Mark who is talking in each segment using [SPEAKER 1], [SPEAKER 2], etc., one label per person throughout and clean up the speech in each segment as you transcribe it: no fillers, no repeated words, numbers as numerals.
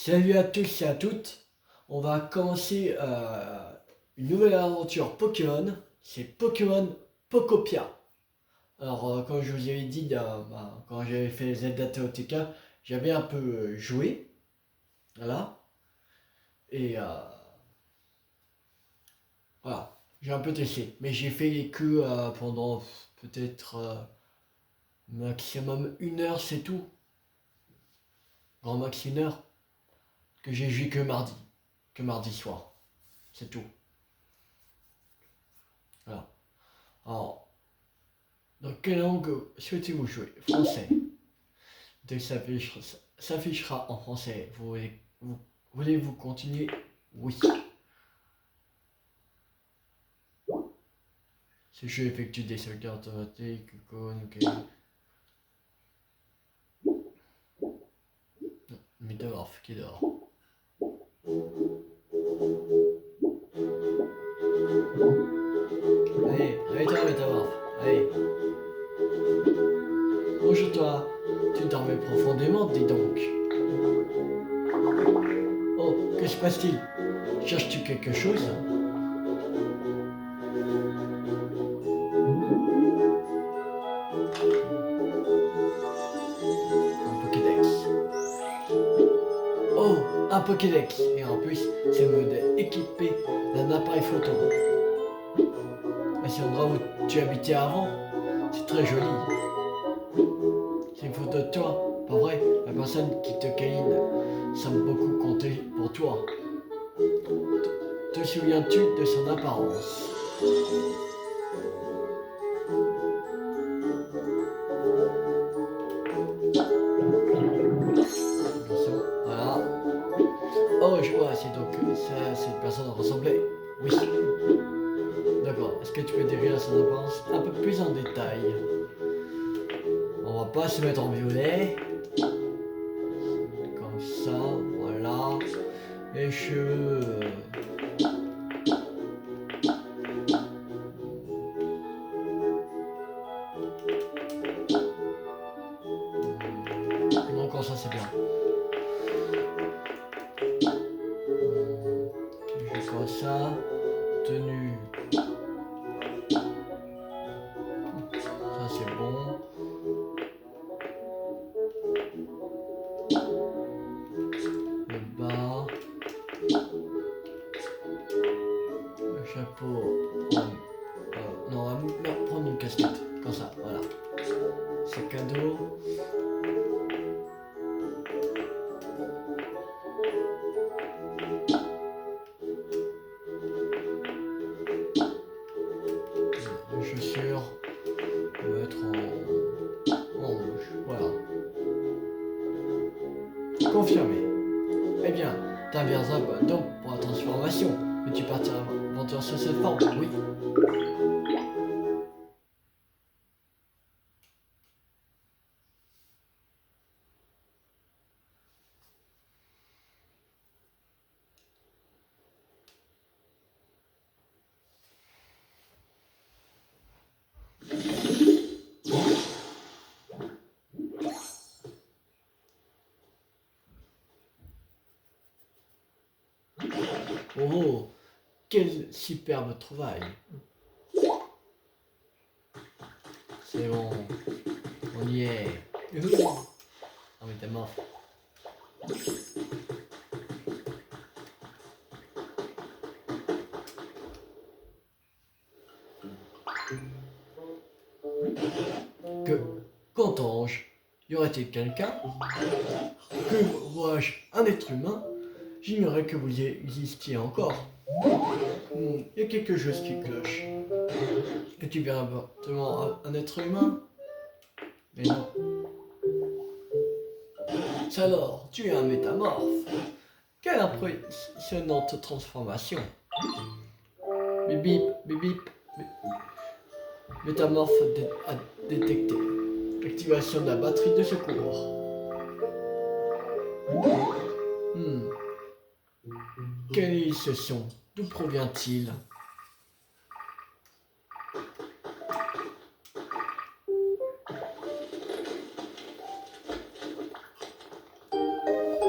[SPEAKER 1] Salut à tous et à toutes. On va commencer une nouvelle aventure Pokémon. C'est Pokémon Pokopia. Alors, comme je vous avais dit quand j'avais fait Zelda TOTK, j'avais un peu joué. Voilà. Et voilà. J'ai un peu testé. Mais j'ai fait les queues pendant peut-être maximum 1 heure, c'est tout. Grand max 1 heure. Que j'ai joué que mardi. Que mardi soir. C'est tout. Voilà. Alors, dans quelle langue souhaitez-vous jouer? Français. Donc s'affichera en français. Voulez-vous continuer? Oui. Ce jeu effectue des sauvegardes automatiques, ok. Métamorphe qui dort. Allez toi Métamorphe. Allez. Bonjour toi. Tu dormais profondément, dis donc. Oh, que se passe-t-il? Cherches-tu quelque chose? Un Pokédex. Oh, un Pokédex. Et en plus, c'est le modèle équipé d'un appareil photo. C'est l'endroit où tu habitais avant. C'est très joli. C'est une photo de toi, pas vrai? La personne qui te câline semble beaucoup compter pour toi. Te souviens-tu de son apparence? Attention, voilà. Oh, je vois, c'est donc ça, cette personne ressemblait. Oui. D'accord. Est-ce que tu peux décrire son apparence un peu plus en détail? On va pas se mettre en violet. Comme ça, voilà. Les cheveux. Non, comme ça, c'est bien. Je comme ça. Tenue. Ça, c'est bon. Le bas. Le chapeau. Non, prendre une casquette. Comme ça, voilà. C'est cadeau. Les chaussures. On va mettre en rouge. Voilà. Confirmé. Eh bien, t'inviendras donc pour la transformation. Mais tu partiras aventure sur cette forme. Oui. Oh, quelle superbe trouvaille. C'est bon. On y est. Ah mais t'es mort. Que qu'entends-je? Y aurait-il quelqu'un? Que vois-je? Un être humain? J'ignorais que vous y existiez encore. Y a quelque chose qui cloche. Que tu verras vraiment un être humain? Mais non. Alors, tu es un métamorphe. Quelle impressionnante transformation. Bip bip, bip bip. Métamorphe à détecter. Activation de la batterie de secours. Hmm. Quel est ce son? D'où provient-il?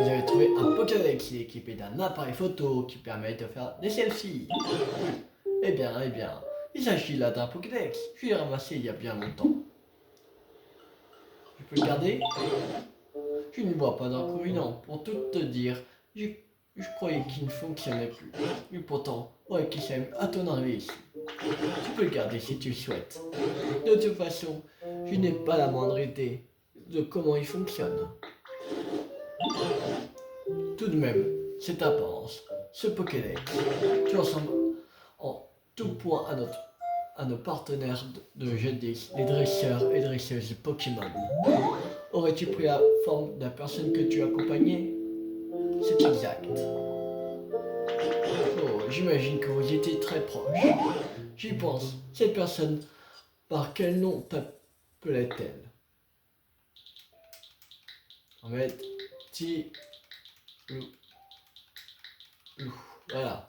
[SPEAKER 1] Vous avez trouvé un Pokédex qui est équipé d'un appareil photo qui permet de faire des selfies. Eh bien, il s'agit là d'un Pokédex. Je l'ai ramassé il y a bien longtemps. Je peux le garder? Je ne vois pas d'inconvénient. Pour tout te dire, je croyais qu'il ne fonctionnait plus. Et pourtant, ouais, qui s'aime à ton arrivée ici. Tu peux le garder si tu le souhaites. De toute façon, je n'ai pas la moindre idée de comment il fonctionne. Tout de même, c'est apparence. Ce Pokédex, tu ressembles en tout point à nos partenaires de jadis, les dresseurs et dresseuses Pokémon. Aurais-tu pris la forme de la personne que tu accompagnais? C'est exact. Oh, j'imagine que vous étiez très proches. J'y pense. Cette personne, par quel nom t'appelait-elle? En fait, Tiloulou. Voilà.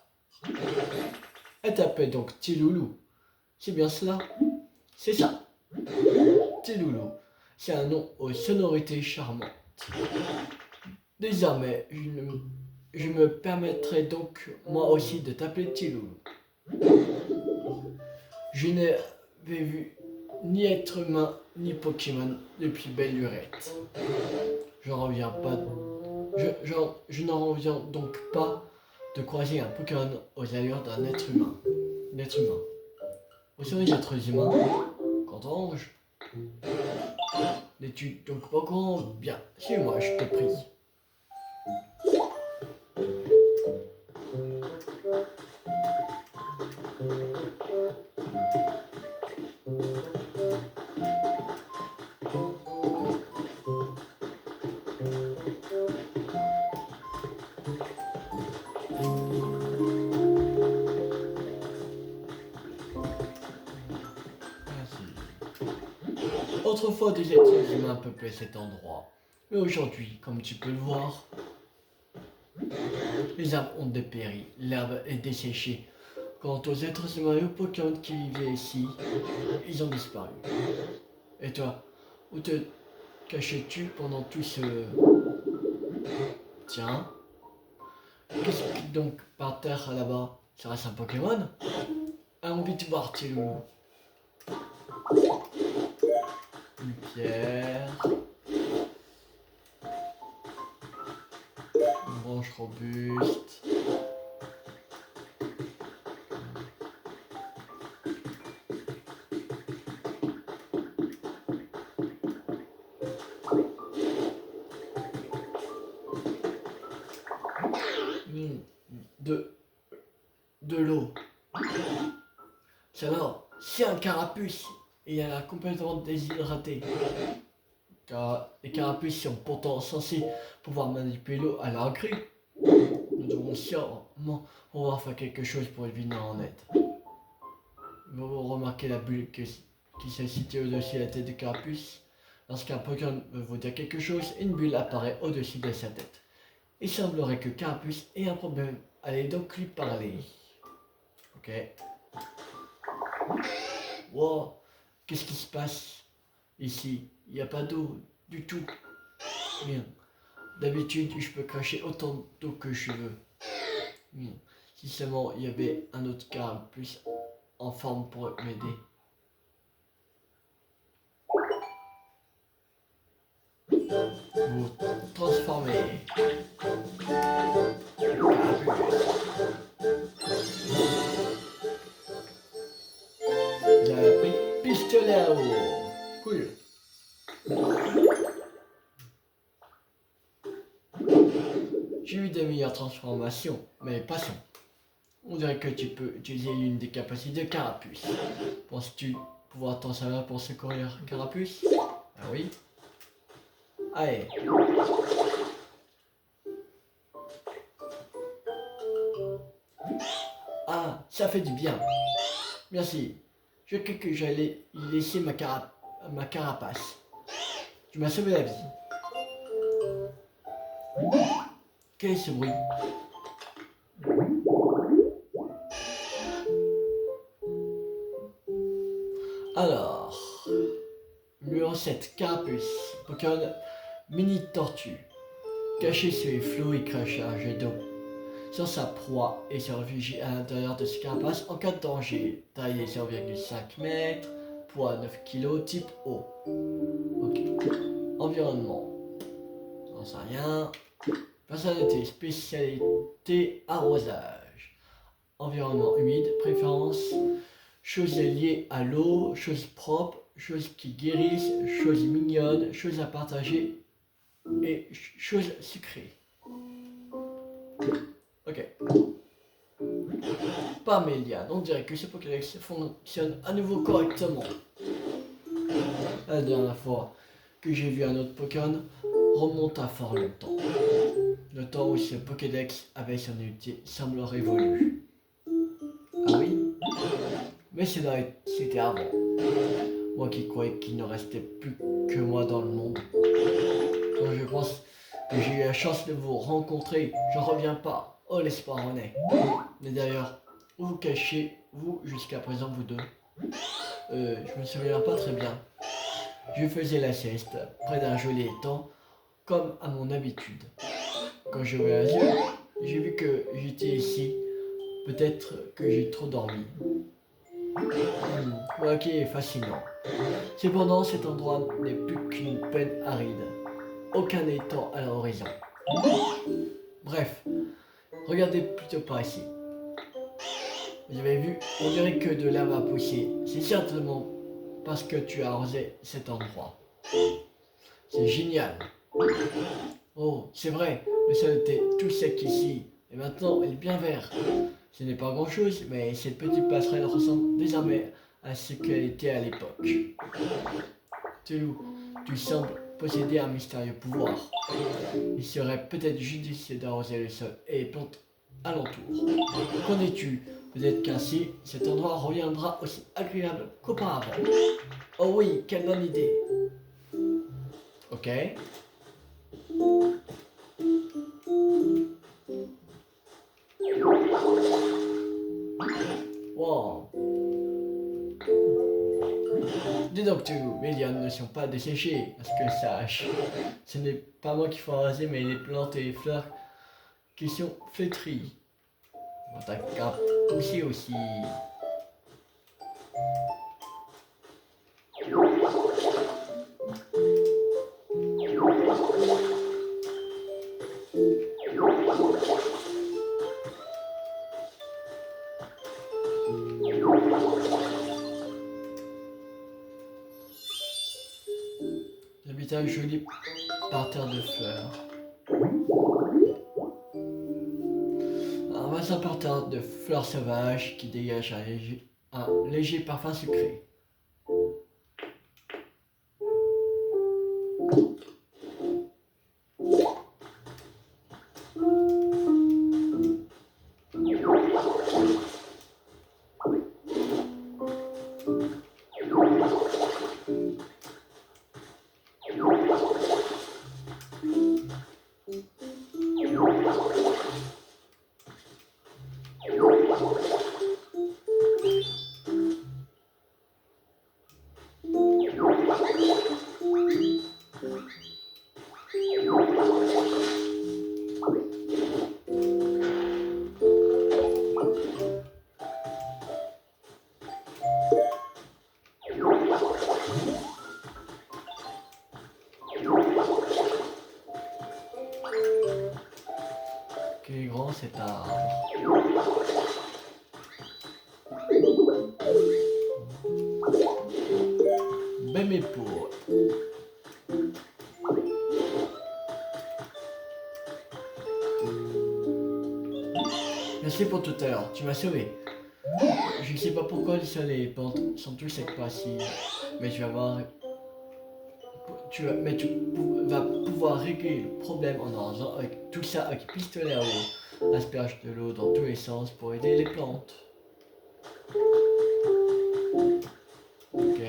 [SPEAKER 1] Elle t'appelle donc Tiloulou. C'est bien cela? C'est ça. Tiloulou. C'est un nom aux sonorités charmantes. Désormais, je me permettrai donc moi aussi de t'appeler Tiloulou. Je n'avais vu ni être humain ni Pokémon depuis belle lurette. Je n'en reviens donc pas de croiser un Pokémon aux allures d'un être humain. Vous serez des êtres humains? Qu'entends-je? N'es-tu donc pas au courant? Bien, suis-moi, je te prie. Autrefois, des êtres humains peuplaient cet endroit. Mais aujourd'hui, comme tu peux le voir, les arbres ont dépéri, l'herbe est desséchée. Quant aux êtres humains et aux Pokémon qui vivaient ici, ils ont disparu. Et toi, où te cachais-tu pendant tout ce... Tiens, qu'est-ce qui donc par terre là-bas? Serait-ce un Pokémon? Allons vite voir, Tilou. Une pierre. Une branche robuste. De l'eau. Alors, si un carapuce et il a l'air complètement déshydraté, car les carapuces sont pourtant censés pouvoir manipuler l'eau à leur gré, nous devons sûrement pouvoir faire quelque chose pour lui venir en aide. Vous remarquez la bulle qui se situe au-dessus de la tête du carapuce? Lorsqu'un Pokémon veut vous dire quelque chose, une bulle apparaît au-dessus de sa tête. Il semblerait que Carapuce ait un problème. Allez donc lui parler. Ok. Wow, qu'est-ce qui se passe ici? Il n'y a pas d'eau du tout. Bien. D'habitude, je peux cracher autant d'eau que je veux. Bien. Si seulement il y avait un autre Carapuce en forme pour m'aider. Vous transformez. Il a pris pistolet à eau. Cool. J'ai eu des meilleures transformations, mais passons. On dirait que tu peux utiliser l'une des capacités de Carapuce. Penses-tu pouvoir t'en servir pour secourir Carapuce? Ah oui. Allez. Ah, ça fait du bien. Merci. Je crois que j'allais y laisser ma carapace. Tu m'as sauvé la vie. Quel est ce bruit? Alors, numéro 7, Carapuce, Pokémon Mini Tortue. Caché sous les flots, il crache un jet d'eau sur sa proie et se réfugie à l'intérieur de sa carapace en cas de danger. Taille 0,5 mètres, poids 9 kg, type eau. Ok. Environnement. J'en sais rien. Personnalité, spécialité, arrosage. Environnement humide, préférence, choses liées à l'eau, choses propres, choses qui guérissent, choses mignonnes, choses à partager et choses sucrées. Ok. Parméliane, on dirait que ce Pokédex fonctionne à nouveau correctement. La dernière fois que j'ai vu un autre Pokémon remonte à fort longtemps. Le temps où ce Pokédex avait son utilité semble révolu. Ah oui? Mais c'était avant. Moi qui croyais qu'il ne restait plus que moi dans le monde. Quand je pense que j'ai eu la chance de vous rencontrer, j'en reviens pas. Oh, l'espoir en est. Mais d'ailleurs, où vous cachez-vous jusqu'à présent, vous deux? Je me souviens pas très bien. Je faisais la sieste, près d'un joli étang, comme à mon habitude. Quand j'ai ouvert les yeux, j'ai vu que j'étais ici. Peut-être que j'ai trop dormi. Voilà qui est fascinant. Cependant, cet endroit n'est plus qu'une plaine aride. Aucun étang à l'horizon. Bref, regardez plutôt par ici. Vous avez vu, on dirait que de lave a poussé. C'est certainement parce que tu as arrosé cet endroit. C'est génial. Oh, c'est vrai, le sol était tout sec ici. Et maintenant, il est bien vert. Ce n'est pas grand-chose, mais cette petite passerelle ressemble désormais à ce qu'elle était à l'époque. Telou, tu sembles posséder un mystérieux pouvoir. Il serait peut-être judicieux d'arroser le sol et les plantes alentour. Qu'en dis-tu? Peut-être qu'ainsi, cet endroit reviendra aussi agréable qu'auparavant. Oh oui, quelle bonne idée. Ok. Wow. Dis donc, mes lianes ne sont pas desséchées, à ce que je sache. Ce n'est pas moi qui faut arroser, mais les plantes et les fleurs qui sont flétries. On t'a qu'à pousser aussi. J'habite un joli parterre de fleurs. Un vaste parterre de fleurs sauvages qui dégage un léger parfum sucré. Quel est grand cet arbre. Belle épaule. Merci pour tout à l'heure, tu m'as sauvé. Je ne sais pas pourquoi le sol et les plantes sont tous secs par ici, mais tu vas voir. Tu vas pouvoir régler le problème en arrosant avec tout ça avec pistolet à eau. Asperge de l'eau dans tous les sens pour aider les plantes. Ok.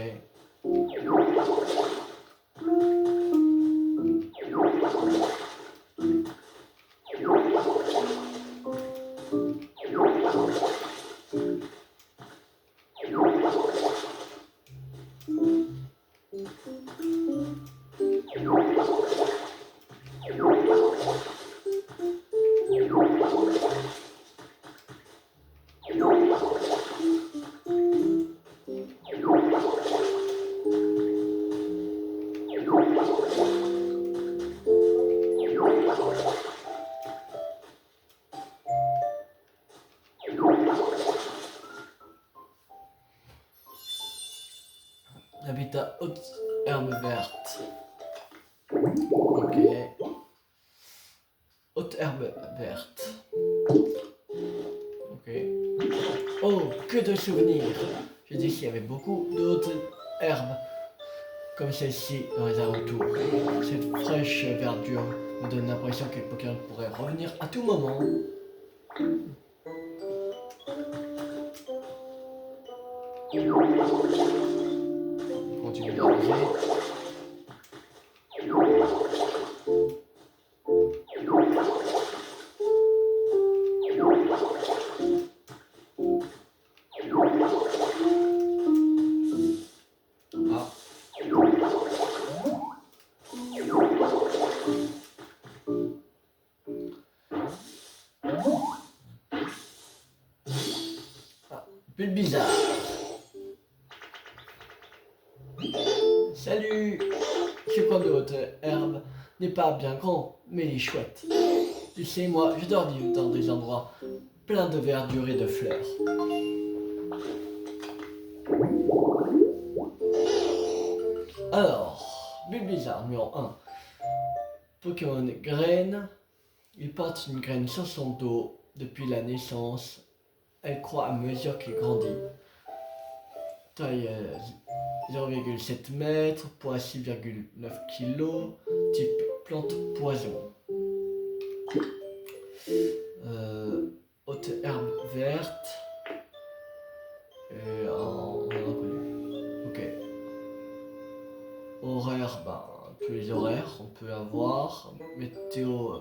[SPEAKER 1] haute herbe verte. Ok. Haute herbe verte. Ok. Oh, que de souvenirs! J'ai dit qu'il y avait beaucoup d'autres herbes comme celle-ci dans les alentours. Cette fraîche verdure me donne l'impression que Pokémon pourrait revenir à tout moment. Continue d'arriver. Bulbizarre. Salut. Ce coin de haute herbe n'est pas bien grand, mais il est chouette. Tu sais, moi, j'adore vivre dans des endroits pleins de verdure et de fleurs. Alors, Bulbizarre numéro 1. Pokémon graine. Il porte une graine sur son dos depuis la naissance. Elle croît à mesure qu'il grandit. Taille 0,7 m, poids 6,9 kg, type plante poison. Haute herbe verte. Et on a reconnu. Ok. Horaire, tous les horaires, on peut avoir. Météo,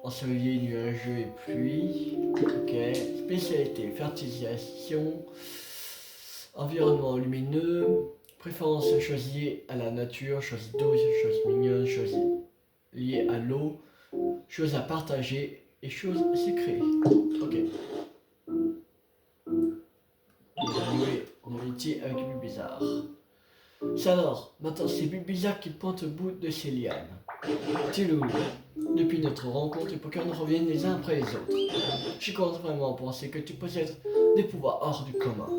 [SPEAKER 1] ensoleillé, nuageux et pluie. Ok. Spécialité, fertilisation. Environnement lumineux. Préférence choisie à la nature, chose douce, chose mignonne, chose liée à l'eau, chose à partager et chose sucrée. Ok. On va nouer en amitié avec Bulbizarre. Ça alors, maintenant c'est Bulbizarre qui pointe au bout de ses lianes. Tilou, depuis notre rencontre, les Pokémon reviennent les uns après les autres. Je commence vraiment à penser que tu possèdes des pouvoirs hors du commun.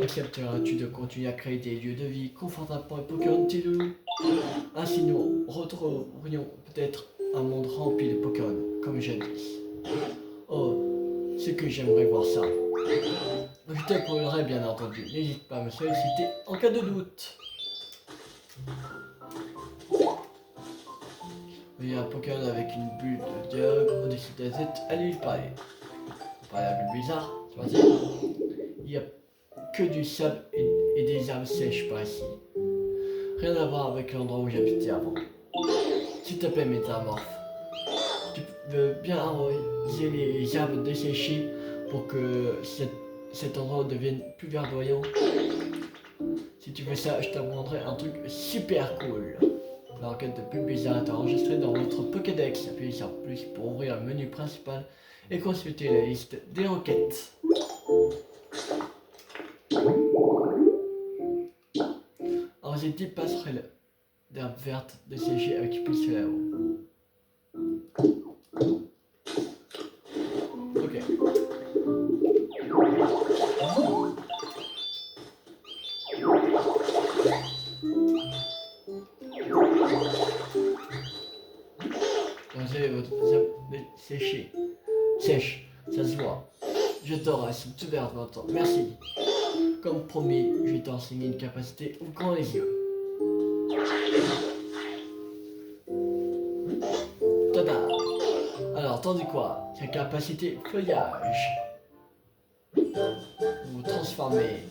[SPEAKER 1] Accepteras-tu de continuer à créer des lieux de vie confortables pour les Pokémon, Tilou? Ainsi nous retrouverions peut-être un monde rempli de Pokémon, comme jadis. Oh, c'est que j'aimerais voir ça. Je t'épaulerai bien entendu, n'hésite pas à me solliciter en cas de doute. Il y a un Pokémon avec une bulle de dialogue au-dessus de la tête, allez lui parler. On parle à la bulle bizarre, c'est parti. Il n'y a que du sable et des herbes sèches par ici. Rien à voir avec l'endroit où j'habitais avant. S'il te plaît, métamorphe, tu veux bien arroser les herbes desséchées pour que cet endroit devienne plus verdoyant. Si tu fais ça, je t'apprendrai un truc super cool. La requête de Bulbizarre est enregistrée dans votre Pokédex. Appuyez sur plus pour ouvrir le menu principal et consulter la liste des requêtes. Arrosez 10 passerelles d'herbes vertes desséchées avec plus de là-haut. Ok. Arrosez votre herbe séchée. Sèche, ça se voit. Je t'aurai tout vert maintenant. Merci. Comme promis, je vais t'enseigner une capacité ouvrant les yeux. Tada! Alors, tandis quoi? Sa capacité feuillage. Vous vous transformez.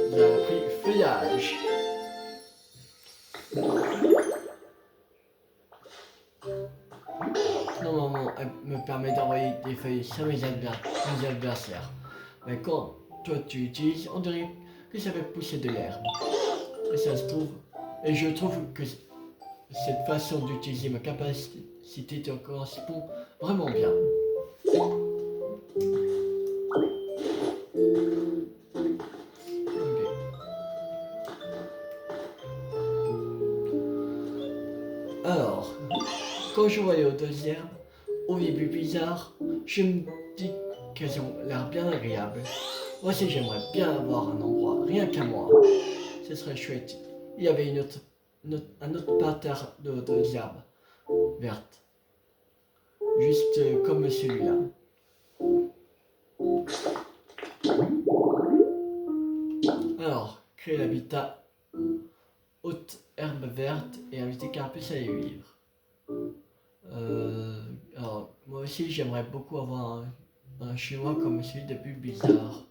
[SPEAKER 1] Vous avez appris feuillage. Normalement, elle me permet d'envoyer des feuilles sur mes adversaires. Mais quand toi tu utilises, on dirait que ça fait pousser de l'herbe. Et ça se trouve, et je trouve que cette façon d'utiliser ma capacité te correspond vraiment bien. Okay. Alors, quand je voyais aux deux herbes, au début bizarres, je me dis qu'elles ont l'air bien agréables. Moi aussi j'aimerais bien avoir un endroit, rien qu'à moi. Ce serait chouette. Il y avait un autre parterre d'herbes vertes, juste comme celui-là. Alors, créer l'habitat haute herbe verte et inviter Carpus à y vivre. Alors, moi aussi j'aimerais beaucoup avoir un chez moi comme celui de Bulle Bizarre.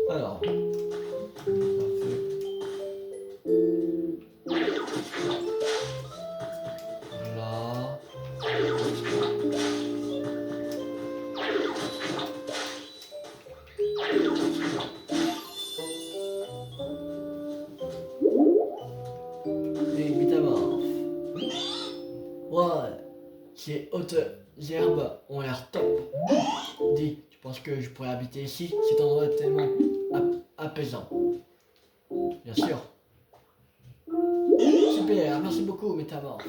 [SPEAKER 1] Alors, voilà. Et évidemment, ouais, ces hautes herbes ont l'air top. Dis, tu penses que je pourrais habiter ici? Cet endroit est tellement apaisant. Bien sûr. Super, merci beaucoup, Métamorphe.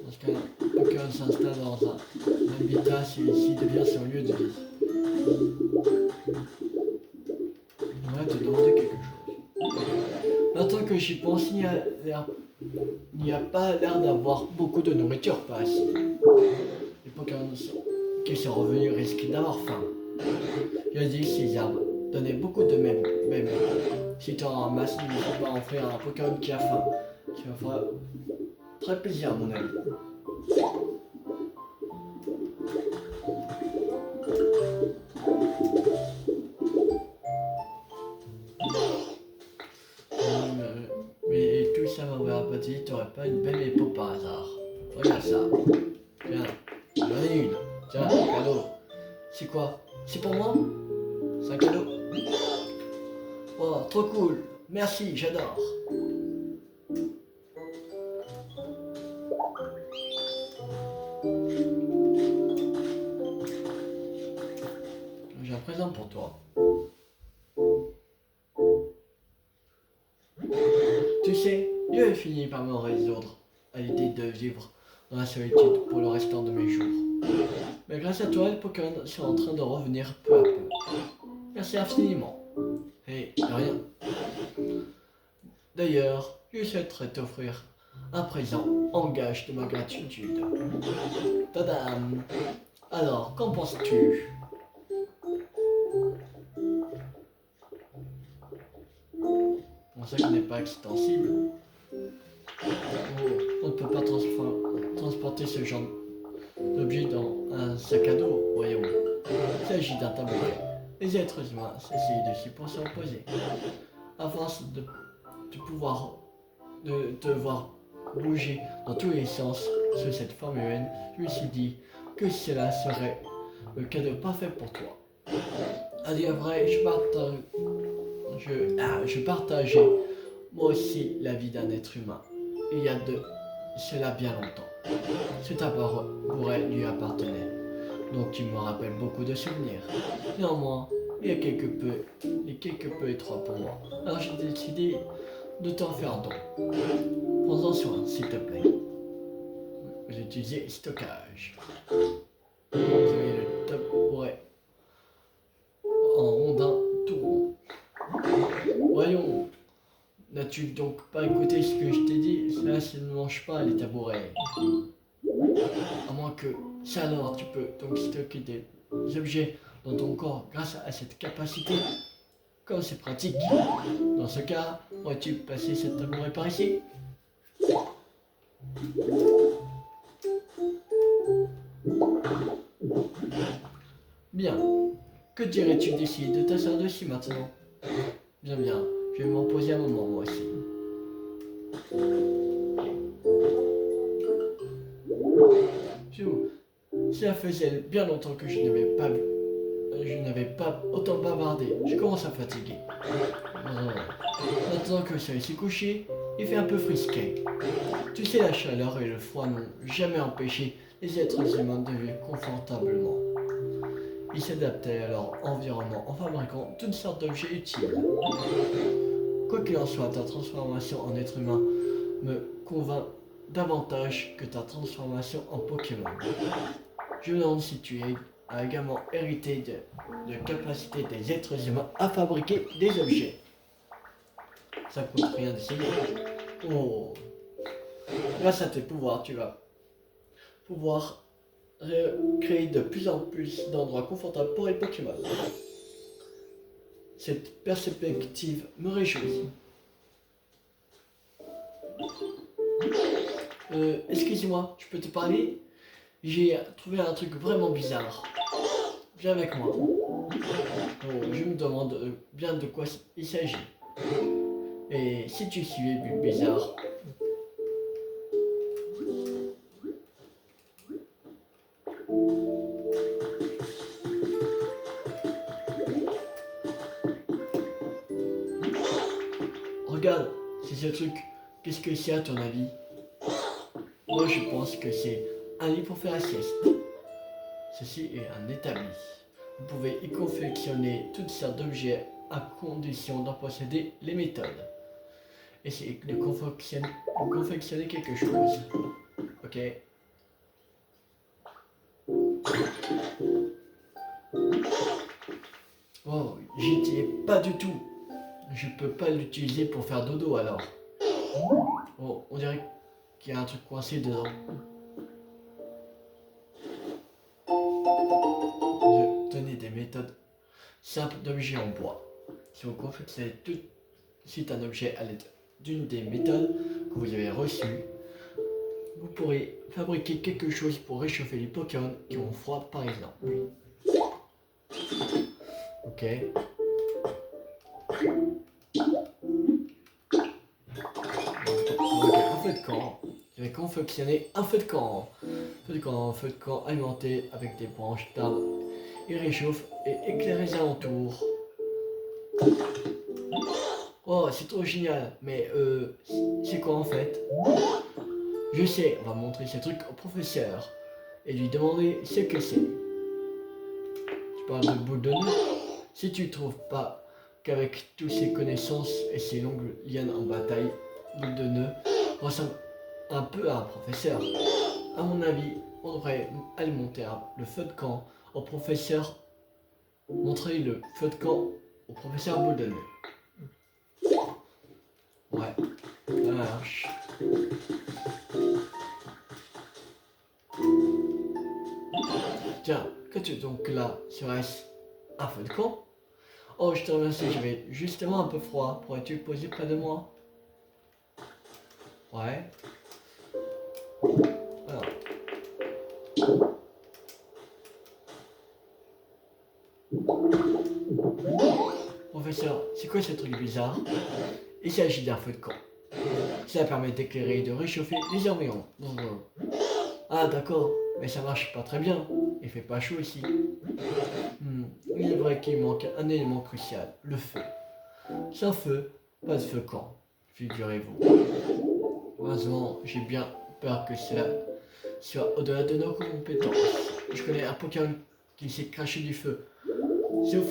[SPEAKER 1] Parce qu'un s'installe dans un habitat, celui-ci devient son lieu de vie. J'aimerais te demander quelque chose. Maintenant que j'y pense, il n'y a pas l'air d'avoir beaucoup de nourriture par ici. Les Pokémon qui sont revenus risquent d'avoir faim. Je dis ces arbres donnaient beaucoup de même. Si tu en ramasses, il ne faut pas en faire un Pokémon qui a faim. Tu me feras très plaisir, à mon ami. Mais tout ça m'aurait pas dit, tu n'aurais pas une belle épaule par hasard. Regarde ça. Tiens, j'en ai une. Tiens, cadeau. C'est quoi? C'est pour moi? C'est un cadeau? Oh, trop cool. Merci, j'adore. J'ai un présent pour toi. Tu sais, j'ai fini par me résoudre à l'idée de vivre dans la solitude pour le restant de mes jours. Mais grâce à toi, les Pokémon sont en train de revenir peu à peu. Merci infiniment. Et de rien. D'ailleurs, je souhaiterais t'offrir un présent en gage de ma gratitude. Tadam! Alors, qu'en penses-tu? Pour ça qui n'est pas extensible. Oh, on ne peut pas transporter ce genre d'objet dans un sac à dos, voyons. Il s'agit d'un tabouret. Les êtres humains s'essayent dessus pour se reposer. À force de te voir bouger dans tous les sens sous cette forme humaine, je me suis dit que cela serait le cadeau parfait pour toi. À dire vrai, je partageais moi aussi la vie d'un être humain. Il y a de cela bien longtemps. Ce tabouret lui appartenait, donc il me rappelle beaucoup de souvenirs. Néanmoins, il est quelque peu étroit pour moi. Alors j'ai décidé de t'en faire don. Prends-en soin, s'il te plaît. J'ai utilisé stockage. Vous avez le tabouret en rondin tout rond. Voyons, n'as-tu donc pas écouté ce que je t'ai dit? Cela ne mange pas les tabourets. À moins que ça alors tu peux donc stocker des objets dans ton corps grâce à cette capacité. Comme c'est pratique. Dans ce cas, pourrais-tu passer cette tabouret par ici? Bien. Que dirais-tu d'essayer de t'asseoir dessus maintenant? Bien, bien, je vais m'en poser un moment moi aussi. Cela faisait bien longtemps que je n'avais pas autant bavardé. Je commence à fatiguer. Maintenant que le soleil s'est couché, il fait un peu frisquet. Tu sais, la chaleur et le froid n'ont jamais empêché les êtres humains de vivre confortablement. Ils s'adaptaient à leur environnement en fabriquant toutes sortes d'objets utiles. Quoi qu'il en soit, ta transformation en être humain me convainc davantage que ta transformation en Pokémon. Je me demande si tu as également hérité de capacités des êtres humains à fabriquer des objets. Ça coûte rien d'essayer. Oh, grâce à tes pouvoirs, tu vas pouvoir créer de plus en plus d'endroits confortables pour les Pokémon. Cette perspective me réjouit. Excuse-moi, je peux te parler? J'ai trouvé un truc vraiment bizarre. Viens avec moi. Oh, je me demande bien de quoi il s'agit. Et si tu suivais Bulbizarre? Regarde, c'est ce truc. Qu'est-ce que c'est à ton avis? Moi je pense que c'est un lit pour faire la sieste. Ceci est un établi. Vous pouvez y confectionner toutes sortes d'objets à condition d'en posséder les méthodes. Essayez de confectionner quelque chose. Ok? Oh, j'y étais pas du tout. Je peux pas l'utiliser pour faire dodo alors. Oh, on dirait qu'il y a un truc coincé dedans. Je tenais des méthodes simples d'objets en bois. Si vous confectionnez tout de suite un objet à l'aide d'une des méthodes que vous avez reçues, vous pourrez fabriquer quelque chose pour réchauffer les Pokémon qui ont froid par exemple. Ok. Un feu de camp. Je vais confectionner un feu de camp. Un feu de camp alimenté avec des branches d'arbres. Il réchauffe et éclaire les alentours. Oh, c'est trop génial. Mais c'est quoi en fait? Je sais, on va montrer ce truc au professeur et lui demander ce que c'est. Tu parles de boule de nœud? Si tu trouves pas qu'avec toutes ses connaissances et ses longues lianes en bataille, boule de nœud ressemble un peu à un professeur. À mon avis, on devrait alimenter le feu de camp au professeur. Montrer le feu de camp au professeur boule de nœud. Ouais, ça marche. Tiens, qu'as-tu donc là? Serait-ce un feu de camp? Oh, je te remercie, j'avais justement un peu froid. Pourrais-tu te poser près de moi? Ouais. Alors. Professeur, c'est quoi ce truc bizarre? Il s'agit d'un feu de camp. Cela permet d'éclairer et de réchauffer les environs. Ah d'accord, mais ça marche pas très bien. Il fait pas chaud ici. Il est vrai qu'il manque un élément crucial, le feu. Sans feu, pas de feu camp, figurez-vous. Heureusement, j'ai bien peur que cela soit au-delà de nos compétences. Je connais un Pokémon qui s'est craché du feu. Sauf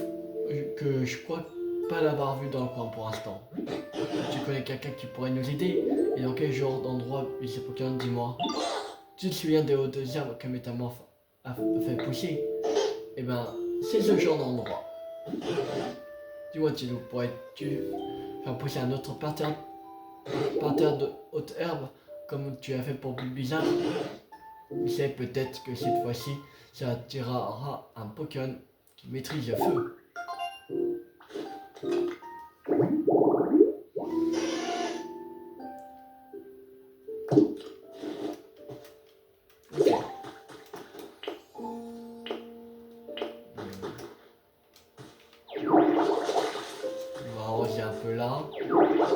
[SPEAKER 1] que je crois pas l'avoir vu dans le coin pour l'instant. Tu connais quelqu'un qui pourrait nous aider? Et dans quel genre d'endroit vit ce Pokémon, dis-moi? Tu te souviens des hautes herbes que Métamorphe a fait pousser? Eh ben, c'est ce genre d'endroit. Dis-moi, Tilo, pourrais-tu faire pousser un autre parterre de haute herbe comme tu as fait pour Bulbizarre? Tu sais, peut-être que cette fois-ci, ça attirera un Pokémon qui maîtrise le feu. Ah,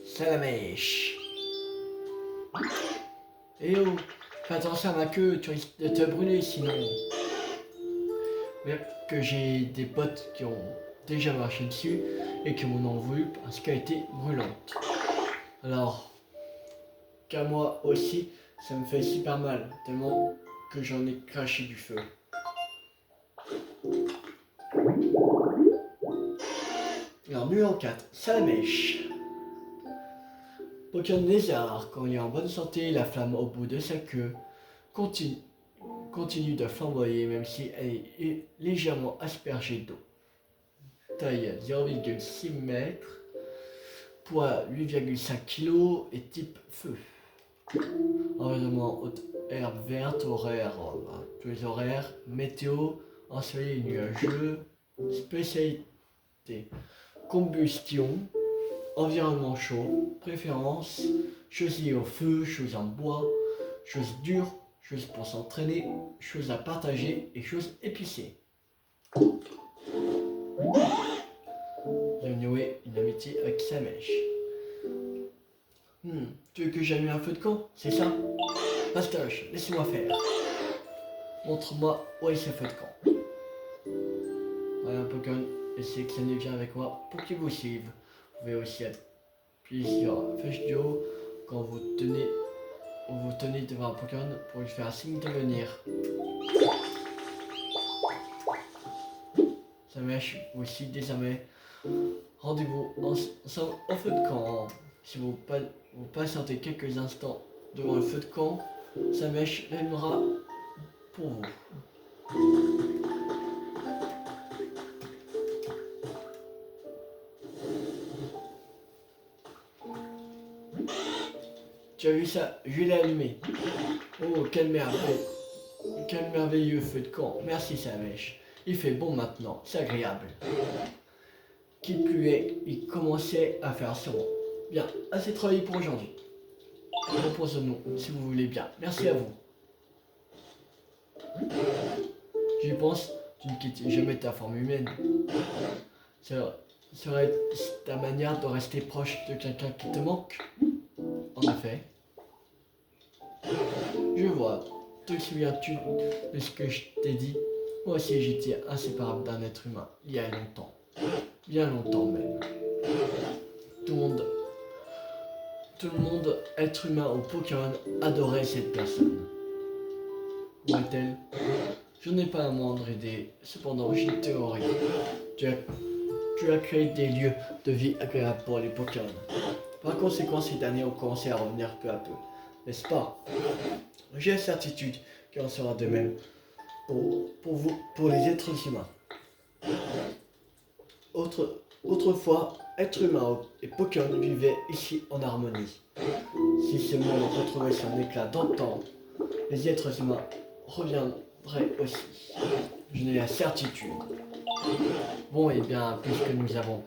[SPEAKER 1] Salamèche. Eh oh, fais attention à ma queue, tu risques de te brûler sinon. Bien que j'ai des potes qui ont déjà marché dessus et qui m'en ont voulu parce qu'elle était brûlante. Alors, qu'à moi aussi, ça me fait super mal, tellement que j'en ai craché du feu. Alors, numéro 4, Salamèche. Pokémon lézard, quand il est en bonne santé, la flamme au bout de sa queue continue de flamboyer même si elle est légèrement aspergée d'eau. Taille 0,6 m, poids 8,5 kg et type feu. Environnement haute herbe verte, horaire, tous les horaires, météo, ensoleillé nuageux, spécialité, combustion, environnement chaud, préférence, choses liées au feu, choses en bois, choses dures, choses pour s'entraîner, choses à partager et choses épicées. J'ai noué une amitié avec Salamèche. Tu veux que j'allume un feu de camp, c'est ça? Pastoche, laissez-moi faire. Montre-moi où est ce feu de camp. Voilà un Pokémon, essayez que ça ne vienne avec moi pour qu'il vous suive. Vous pouvez aussi appuyer sur flèche du haut quand vous tenez devant un Pokémon pour lui faire un signe de venir. Salamèche aussi désormais. Rendez-vous ensemble au feu de camp. Si vous patientez quelques instants devant le feu de camp, Salamèche l'allumera pour vous. Tu as vu ça? Je l'ai allumé. Oh, quel merveilleux feu de camp. Merci Salamèche. Il fait bon maintenant, c'est agréable. Qu'il pluait, il commençait à faire sombre. Bien, assez travaillé pour aujourd'hui. Reposons-nous, si vous voulez bien. Merci à vous. J'y pense, tu ne quittes jamais ta forme humaine. Ça serait ta manière de rester proche de quelqu'un qui te manque. En effet. Je vois. Te souviens-tu de ce que je t'ai dit? Moi aussi j'étais inséparable d'un être humain, il y a longtemps. Bien longtemps même. Tout le monde, être humain ou Pokémon, adorait cette personne. Où est-elle? Je n'ai pas la moindre idée. Cependant, j'ai une théorie. Tu as créé des lieux de vie agréables pour les Pokémon. Par conséquent, ces derniers ont commencé à revenir peu à peu. N'est-ce pas? J'ai la certitude qu'il en sera de même pour les êtres humains. Autrefois, êtres humains et Pokémon vivaient ici en harmonie. Si ce monde retrouvait son éclat d'antan, les êtres humains reviendraient aussi. Je n'ai la certitude. Bon, et bien, puisque nous avons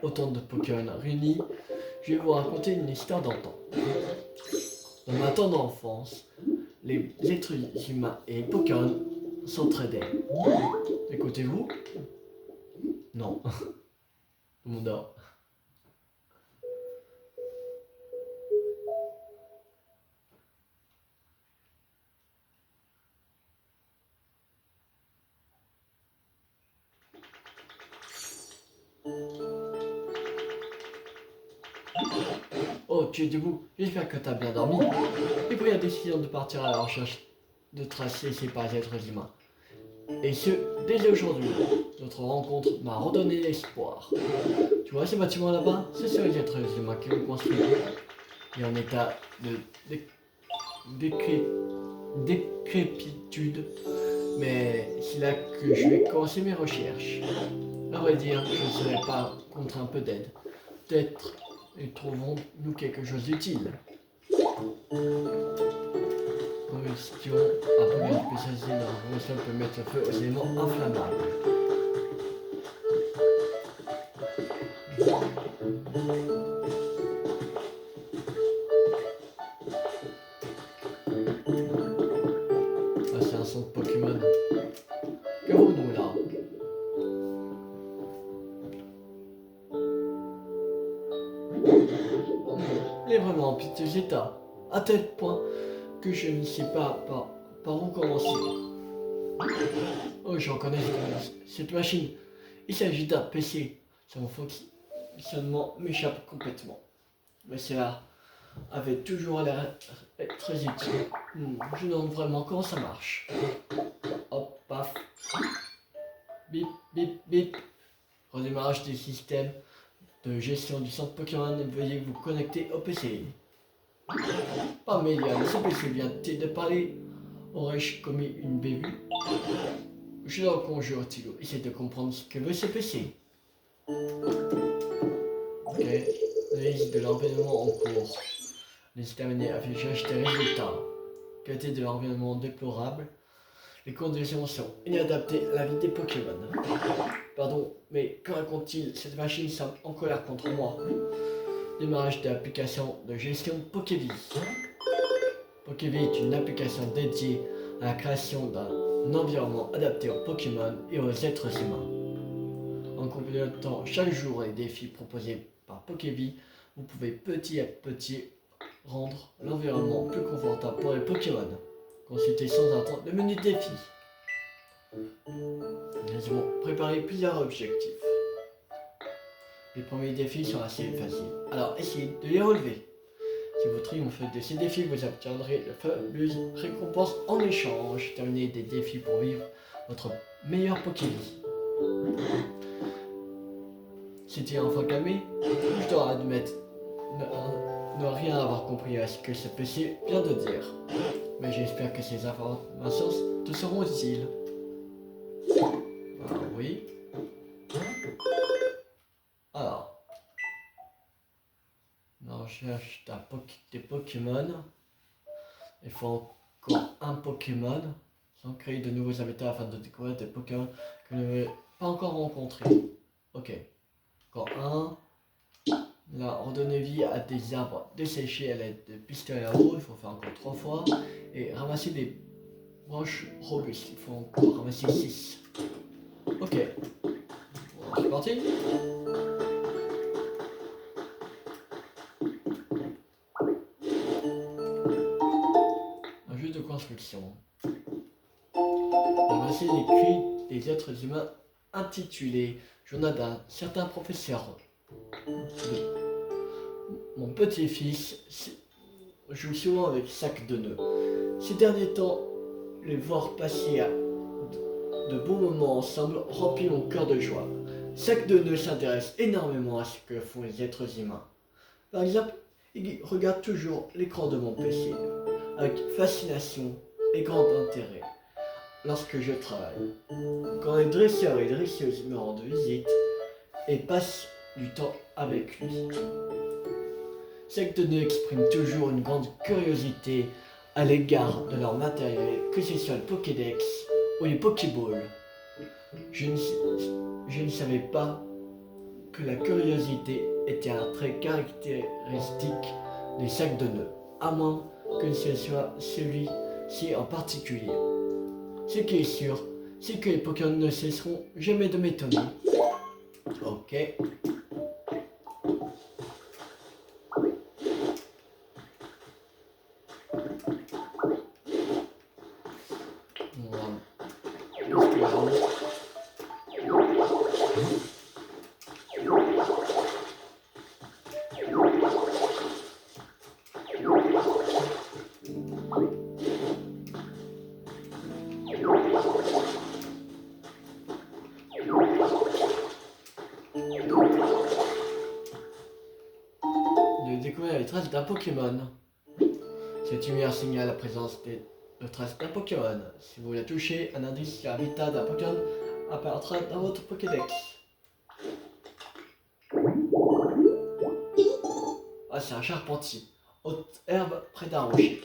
[SPEAKER 1] autant de Pokémon réunis, je vais vous raconter une histoire d'antan. Dans ma tendre enfance, les êtres humains et les Pokémon s'entraidaient. Écoutez-vous? Non. Tout le monde dort. Oh, tu es debout. J'espère que tu as bien dormi. Et pris la décision de partir à la recherche de traces laissées par les êtres humains. Et ce, dès aujourd'hui. Notre rencontre m'a redonné l'espoir. Tu vois ces bâtiments là-bas? Ce sont les êtres humains qui ont construit. Et en état décrépitude, mais c'est là que je vais commencer mes recherches. À vrai dire, je ne serais pas contre un peu d'aide. Peut-être et trouvons-nous quelque chose d'utile. Combustion à première spécialisée dans la combustion peut mettre feu aux éléments inflammables. Ah, c'est un son de Pokémon. Qu'avons-nous là? Il est vraiment en piteux état, à tel point que je ne sais pas par où commencer. Oh, j'en connais cette machine. Il s'agit d'un PC. Son fonctionnement m'échappe complètement. Mais cela avait toujours l'air très utile. Je me demande vraiment comment ça marche. Hop, paf. Bip, bip, bip. Redémarrage des systèmes de gestion du centre Pokémon. Veuillez vous connecter au PC. Oh mais ce PC vient-il de parler? Aurais-je commis une bévue? Je le conjure, Tilo. Essaye de comprendre ce que veut ce PC. Ok. Liste de l'environnement en cours. Liste terminée. Affichage des résultats. Qualité de l'environnement déplorable. Les conditions sont inadaptées à la vie des Pokémon. Pardon, mais que raconte-t-il? Cette machine semble en colère contre moi. Démarrage de l'application de gestion Pokévie. Pokévie est une application dédiée à la création d'un environnement adapté aux Pokémon et aux êtres humains. En complétant chaque jour les défis proposés par Pokévie, vous pouvez petit à petit rendre l'environnement plus confortable pour les Pokémon. Consultez sans attendre le menu défi. Nous avons préparé plusieurs objectifs. Les premiers défis sont assez faciles, alors essayez de les relever. Si vous triomphez de ces défis, vous obtiendrez de fabuleuses récompenses en échange. Terminez des défis pour vivre votre meilleur Pokémon. C'est-il enfin calmé? Je dois admettre ne rien avoir compris à ce que ce PC vient de dire. Mais j'espère que ces informations te seront utiles. Ah oui. Alors. On recherche des Pokémon. Il faut encore un Pokémon. Sans créer de nouveaux habitats afin de découvrir des Pokémon que vous n'avez pas encore rencontrés. Ok. Encore un. Là, redonner vie à des arbres desséchés à l'aide de pistolets à eau. Il faut faire encore 3 fois. Et ramasser des branches robustes. Il faut encore ramasser 6. Ok. Bon, c'est parti. Un jeu de construction. Ramasser les cris des êtres humains intitulé Journal d'un certain professeur. Mon petit-fils joue souvent avec sac de nœuds. Ces derniers temps, les voir passer de bons moments ensemble remplit mon cœur de joie. Sac de nœuds s'intéresse énormément à ce que font les êtres humains. Par exemple, il regarde toujours l'écran de mon PC avec fascination et grand intérêt lorsque je travaille. Quand les dresseurs et dresseuses me rendent visite et passent du temps avec lui. Sac de nœuds exprime toujours une grande curiosité à l'égard de leur matériel, que ce soit le Pokédex ou les Pokéballs. Je ne savais pas que la curiosité était un trait caractéristique des sacs de nœuds, à moins que ce soit celui-ci en particulier. Ce qui est sûr, c'est que les Pokémon ne cesseront jamais de m'étonner. Ok. De découvrir les traces d'un Pokémon. Cette lumière signale la présence de traces d'un Pokémon. Si vous la touchez, un indice sur l'habitat d'un Pokémon apparaîtra dans votre Pokédex. Ah, c'est un charpentier. Haute herbe près d'un rocher.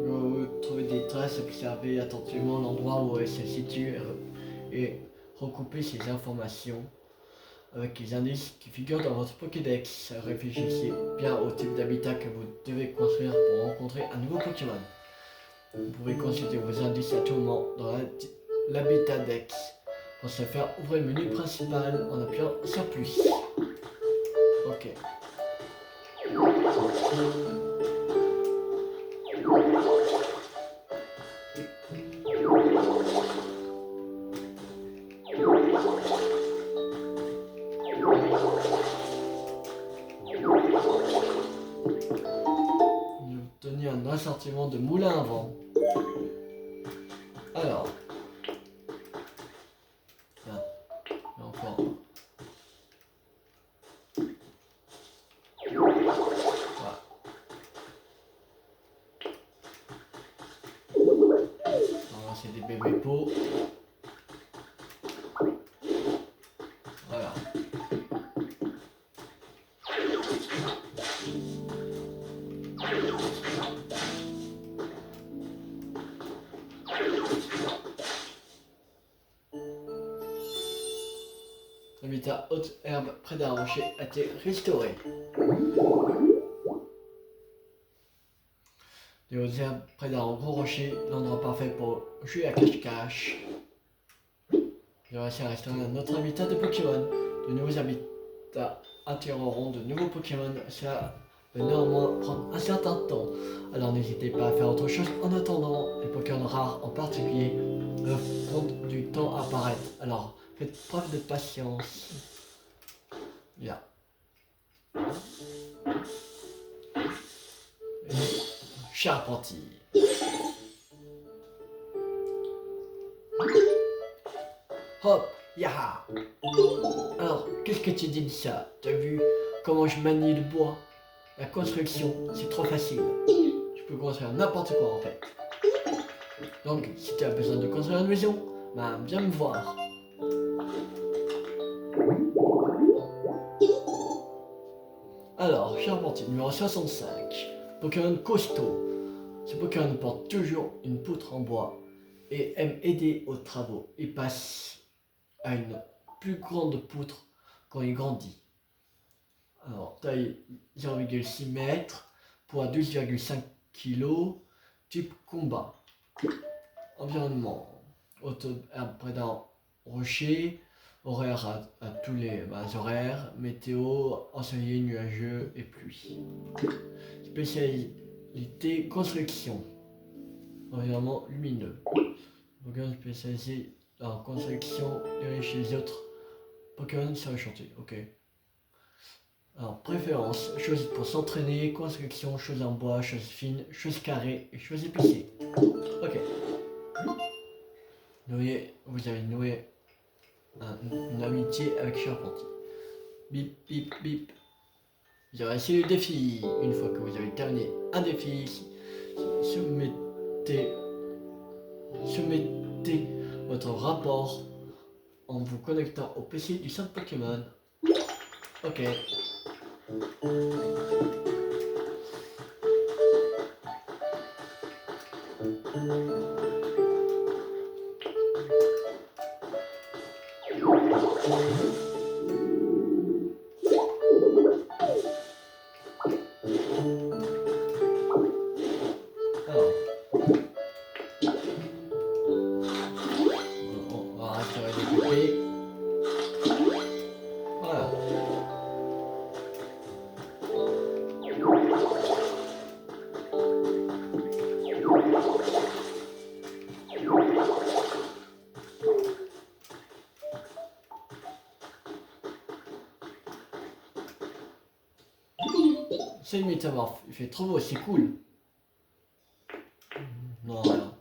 [SPEAKER 1] Vous trouvez des traces, observez attentivement l'endroit où elle se situe et recoupez ces informations avec les indices qui figurent dans votre Pokédex. Réfléchissez bien au type d'habitat que vous devez construire pour rencontrer un nouveau Pokémon. Vous pouvez consulter vos indices à tout moment dans l'habitat Dex. Pour ce faire, ouvrez le menu principal en appuyant sur plus. Ok. Vous obtenez un assortiment de moulins à vent. Alors. Là. Et encore. Voilà. Alors c'est des bébés pots. Voilà. L'habitat haute herbe près d'un rocher a été restauré. Les hautes herbes près d'un gros rocher, l'endroit parfait pour jouer à cache-cache. J'ai réussi à restaurer un autre habitat de Pokémon. De nouveaux habitats attireront de nouveaux Pokémon. Cela peut néanmoins prendre un certain temps. Alors n'hésitez pas à faire autre chose en attendant. Les Pokémon rares en particulier peuvent prendre du temps à apparaître. Alors faites preuve de patience. Là. Charpentier. Hop, yaha. Alors, qu'est-ce que tu dis de ça? T'as vu comment je manie le bois? La construction, c'est trop facile. Je peux construire n'importe quoi en fait. Donc, si tu as besoin de construire une maison, bah viens me voir. Alors, charpentier numéro 65. Pokémon costaud. Ce Pokémon porte toujours une poutre en bois et aime aider aux travaux. Il passe à une plus grande poutre quand il grandit. Alors, taille 0,6 m, poids 12,5 kg, type combat. Environnement, haute herbe près d'un rocher, horaire à tous les horaires, météo, ensoleillé, nuageux et pluie. Spécialité, construction, environnement lumineux. Pokémon spécialisé en construction et chez les autres Pokémon sur le chantier, ok. Alors, préférence, choses pour s'entraîner, construction, choses en bois, choses fines, choses carrées et choses épicées. Ok. Vous avez noué une amitié avec Charpentier. Bip, bip, bip. Vous avez réussi le défi. Une fois que vous avez terminé un défi, soumettez votre rapport en vous connectant au PC du centre Pokémon. Ok. Alors, on va restaurer les poupées. Voilà. C'est le métamorphe, il fait trop beau, c'est cool. Non, alors.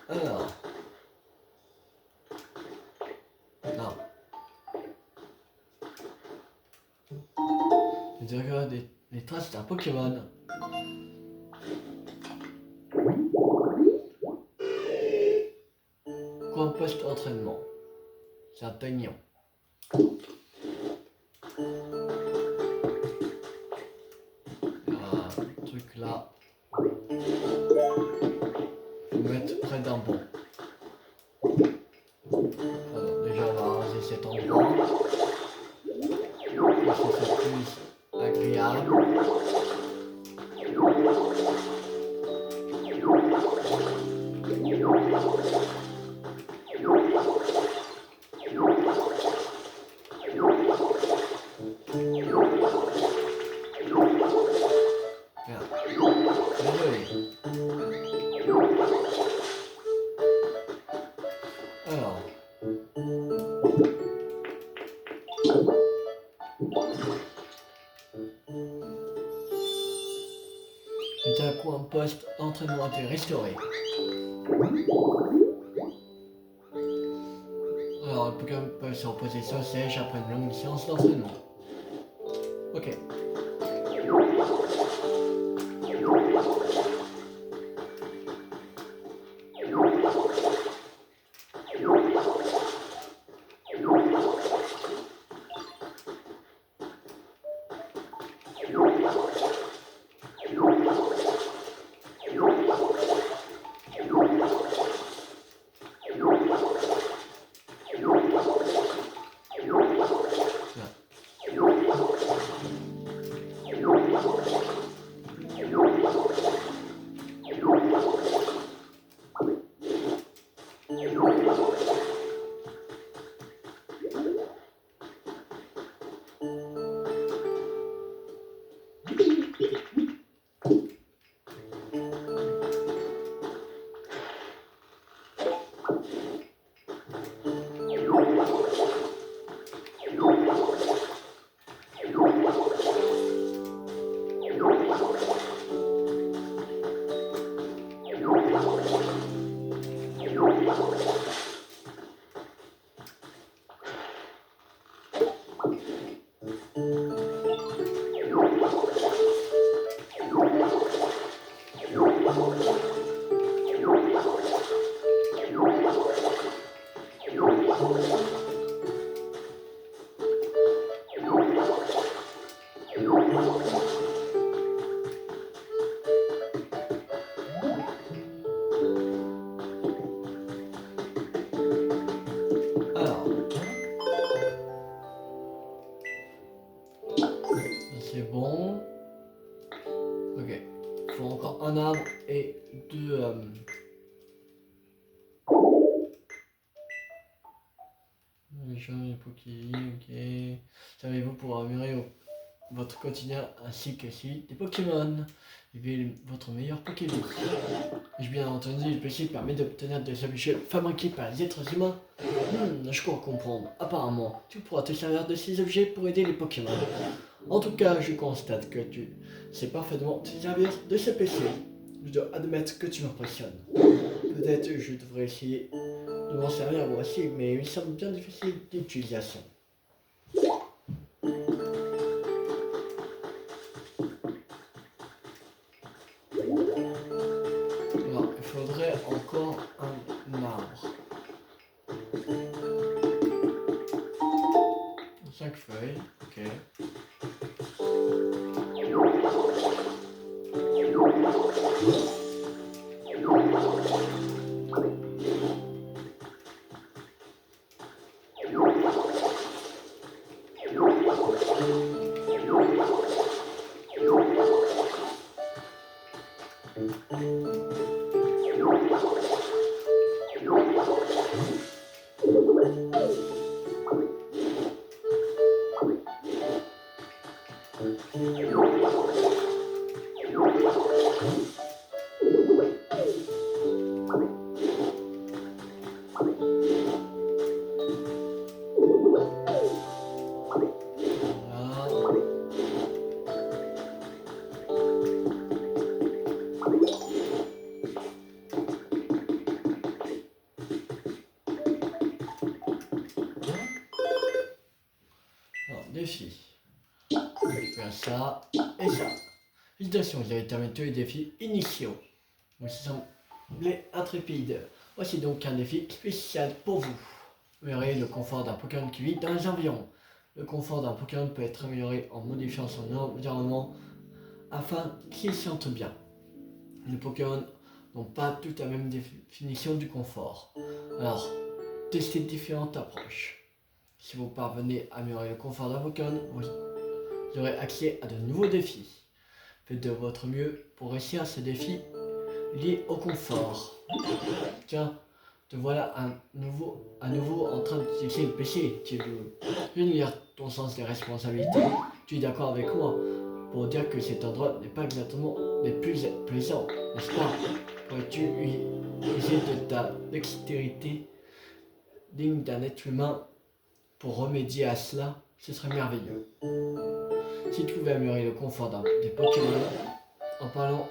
[SPEAKER 1] Alors. Non. Vous regardez les traces d'un Pokémon. Coin post-entraînement. C'est un Taignon. Un truc là. Je vais mettre près d'un banc. Alors, déjà, on va arranger cet endroit. Pour que c'est plus agréable. Alors, un coin poste entraînement a été restauré. Alors, le Pokémon peut se reposer sur le siège après une longue séance d'entraînement. Ok. C'est bon. Ok. Il faut encore un arbre et deux... Les Pokémon, ok. Savez-vous pour améliorer votre quotidien ainsi que si des Pokémon. Vivez votre meilleur Pokémon. J'ai bien entendu, le PC permet d'obtenir des objets fabriqués par les êtres humains. Je crois comprendre. Apparemment, tu pourras te servir de ces objets pour aider les Pokémon. En tout cas, je constate que tu sais parfaitement te servir de ce PC. Je dois admettre que tu m'impressionnes. Peut-être je devrais essayer de m'en servir moi aussi, mais il semble bien difficile d'utilisation. Alors, il faudrait encore un arbre. 5 feuilles, ok. ça et ça. Félicitations, vous avez terminé tous les défis initiaux. Vous semblez intrépide. Voici donc un défi spécial pour vous. Vous verrez le confort d'un Pokémon qui vit dans les environs. Le confort d'un Pokémon peut être amélioré en modifiant son environnement afin qu'il se sente bien. Les Pokémon n'ont pas toutes la même définition du confort. Alors, testez différentes approches. Si vous parvenez à améliorer le confort d'un Pokémon, vous aurez accès à de nouveaux défis. Faites de votre mieux pour réussir à ces défis liés au confort. Tiens, te voilà à nouveau en train d'utiliser le PC. Tu veux lire ton sens des responsabilités. Tu es d'accord avec moi pour dire que cet endroit n'est pas exactement le plus plaisant, n'est-ce pas? Pourrais-tu user de ta dextérité digne d'un être humain pour remédier à cela? Ce serait merveilleux. Si tu pouvais améliorer le confort des Pokémon, en parlant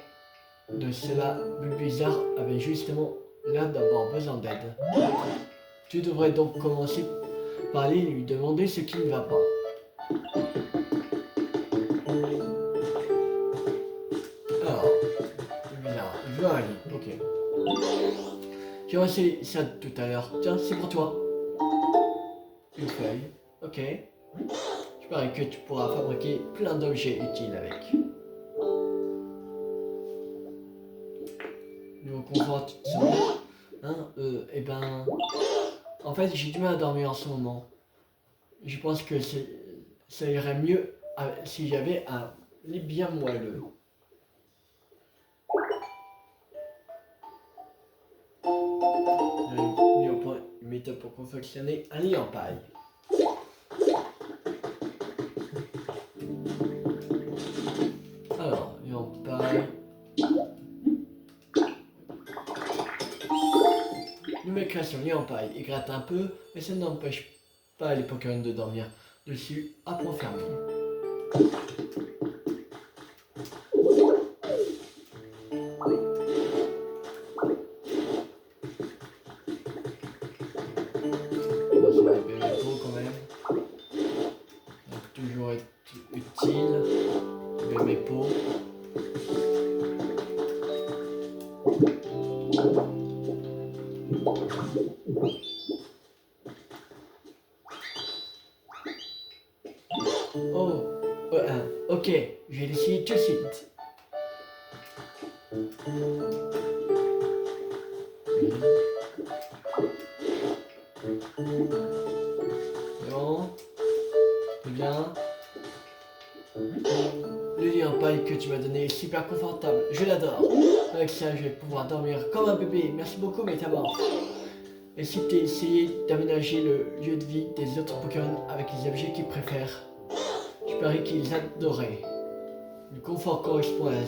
[SPEAKER 1] de cela, Bulbizarre avait justement l'air d'avoir besoin d'aide. Tu devrais donc commencer par aller lui demander ce qui ne va pas. Alors, Bulbizarre, il veut un lit, ok. J'ai reçu ça tout à l'heure. Tiens, c'est pour toi. Une feuille, ok. Je parie que tu pourras fabriquer plein d'objets utiles avec. Niveau confort, tu te sens bien? Hein, eh ben... En fait, j'ai du mal à dormir en ce moment. Je pense que ça irait mieux si j'avais un lit bien moelleux. Mis au point une méthode pour confectionner un lit en paille. Alors, lit en paille. Nouvelle création, lit en paille. Il gratte un peu, mais ça n'empêche pas les Pokémon de dormir dessus à point fermé. Toujours être utile, mes pots. Oh, ok, je vais l'essayer tout de suite. Bon, c'est bien. Le lit en paille que tu m'as donné est super confortable, je l'adore. Avec ça, je vais pouvoir dormir comme un bébé. Merci beaucoup, Métamorph. Et si tu as essayé d'aménager le lieu de vie des autres Pokémon avec les objets qu'ils préfèrent, je parie qu'ils adoraient. Le confort correspond à la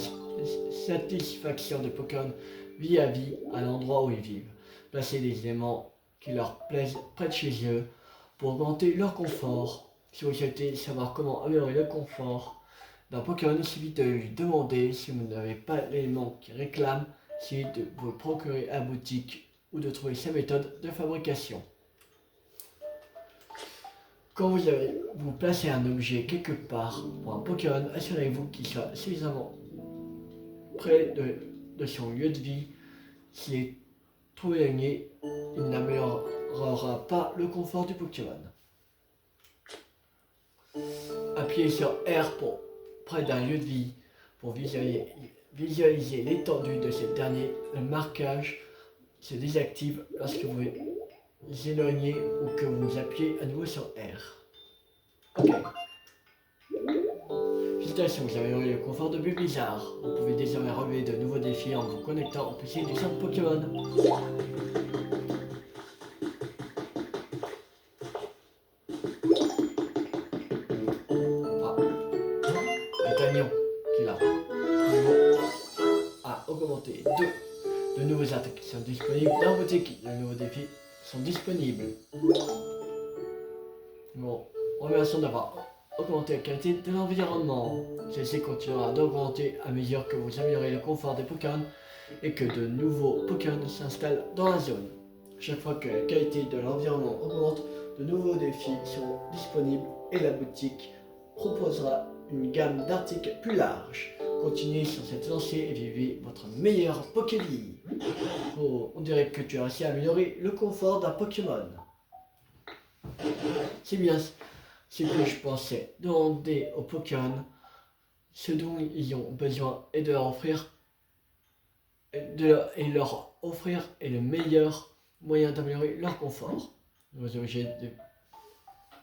[SPEAKER 1] satisfaction des Pokémon vie à vie à l'endroit où ils vivent. Placer des éléments qui leur plaisent près de chez eux pour augmenter leur confort. Si vous souhaitez savoir comment améliorer le confort d'un Pokémon, il suffit de lui demander si vous n'avez pas l'élément qu'il réclame, essayez de vous le procurer à la boutique ou de trouver sa méthode de fabrication. Quand vous placez un objet quelque part pour un Pokémon, assurez-vous qu'il soit suffisamment près de son lieu de vie. S'il est trop éloigné, il n'améliorera pas le confort du Pokémon. Appuyez sur R près d'un lieu de vie pour visualiser l'étendue de ce dernier. Le marquage se désactive lorsque vous vous éloignez ou que vous appuyez à nouveau sur R. Ok. Félicitations, vous avez amélioré le confort de Bulbizarre. Vous pouvez désormais relever de nouveaux défis en vous connectant au PC du centre Pokémon. Cagnon qui là. A augmenté. De nouveaux attaques sont disponibles dans votre équipe. De nouveaux défis sont disponibles. Bon, remercions d'avoir augmenté la qualité de l'environnement. Celle-ci continuera d'augmenter à mesure que vous améliorez le confort des Pokémon et que de nouveaux Pokémon s'installent dans la zone. Chaque fois que la qualité de l'environnement augmente, de nouveaux défis seront disponibles et la boutique proposera une gamme d'articles plus large. Continuez sur cette lancée et vivez votre meilleure Pokévie. Oh, on dirait que tu as réussi à améliorer le confort d'un Pokémon. C'est bien ce que je pensais. Demander aux Pokémon ce dont ils ont besoin et de leur offrir est le meilleur moyen d'améliorer leur confort. Nos objets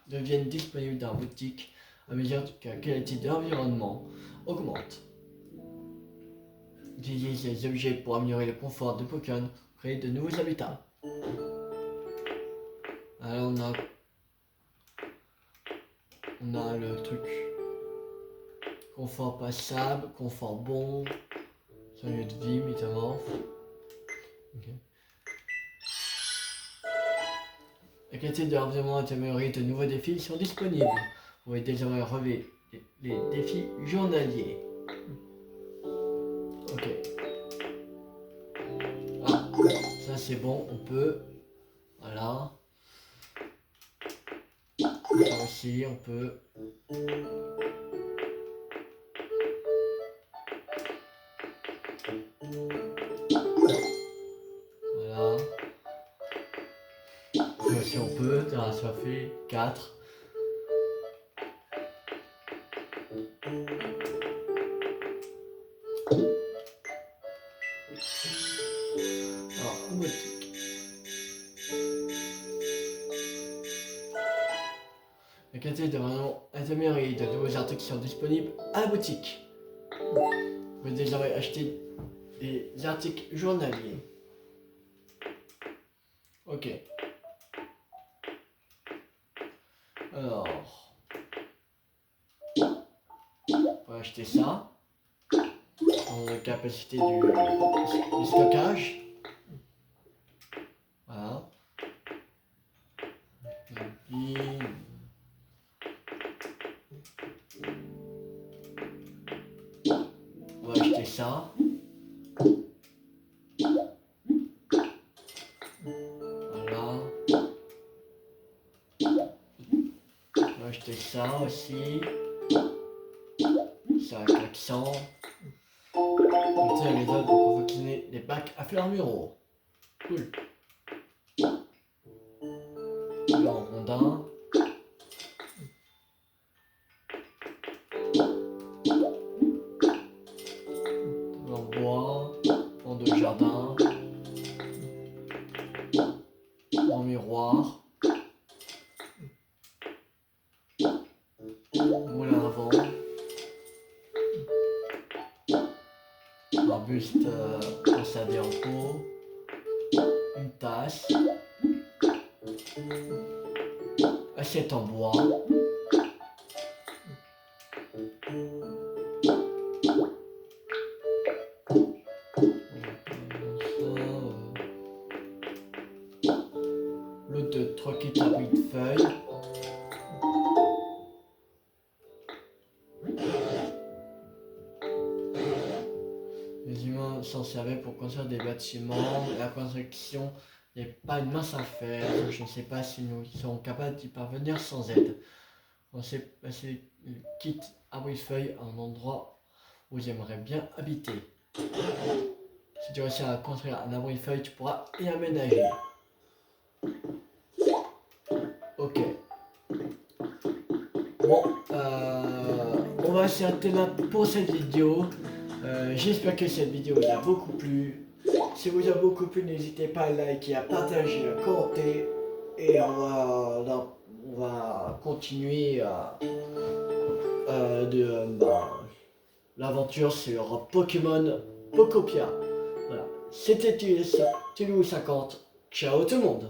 [SPEAKER 1] deviennent disponibles dans la boutique à mesure que la qualité de l'environnement augmente. Utilisez ces objets pour améliorer le confort de Pokémon, créer de nouveaux habitats. Alors on a le truc confort passable, confort bon, son lieu de vie, métamorphe. Okay. La qualité de l'environnement est améliorée, de nouveaux défis sont disponibles. Vous pouvez désormais relever les défis journaliers. Ok. Ah, ça c'est bon, on peut. Voilà. Ça aussi, on peut. Voilà. Ça aussi, on peut. Ça fait 4. Alors, en boutique. La qualité de vraiment est améliorée, de nouveaux articles sont disponibles à la boutique. Vous pouvez désormais acheter des articles journaliers. Ok. Alors, on va acheter ça. On a la capacité du stockage. Voilà. Et puis, on va acheter ça. Voilà. On va acheter ça aussi. Ça a 400. Donc ça, les autres, donc on va cuisiner des bacs à fleurs muraux. Cool. Là en rondin. En bois. En de jardin. En miroir. Moulin à vent. Un buste conservé en pot. Une tasse. Assiette en bois. L'autre de 3 kits abris de feuilles. Les humains s'en servaient pour construire des bâtiments. La construction n'est pas une mince affaire. Je ne sais pas si nous serons capables d'y parvenir sans aide. On sait passer le kit abri de feuilles à un endroit où j'aimerais bien habiter. Si tu réussis à construire un abri de feuilles, tu pourras y aménager. Ok. Bon, on va s'arrêter là pour cette vidéo. J'espère que cette vidéo vous a beaucoup plu. Si vous a beaucoup plu, n'hésitez pas à liker, à partager, à commenter. Et on va continuer l'aventure sur Pokémon Pokopia. Voilà. C'était Tulou50. Ciao tout le monde.